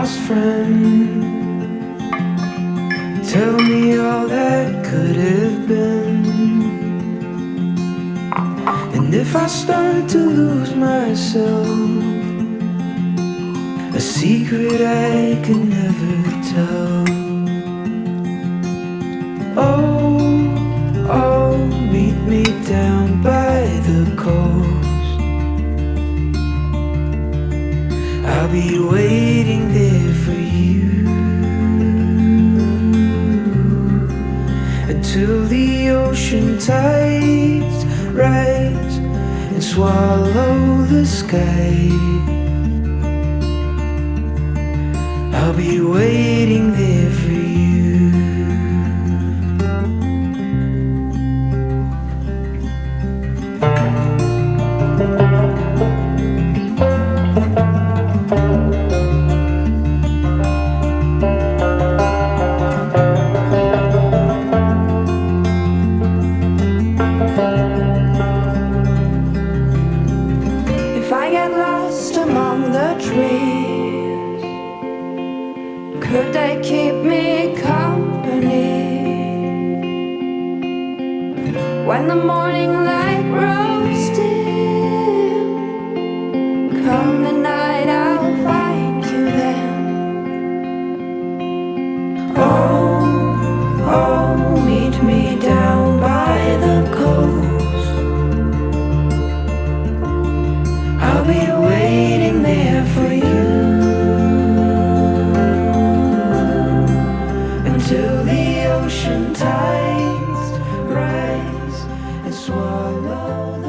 lost friend. Tell me all that could have been. And if I start to lose myself, a secret I could never tell. Oh, oh, meet me down by the coast. I'll be waiting there for you until the ocean tides rise and swallow the sky. I'll be waiting there for you. If I get lost among the trees, could they keep me company? When the morning light grows dim, come the night I'll find you then. Oh, oh, meet me down by the coast. I'll be waiting there for you until the ocean tides rise and swallow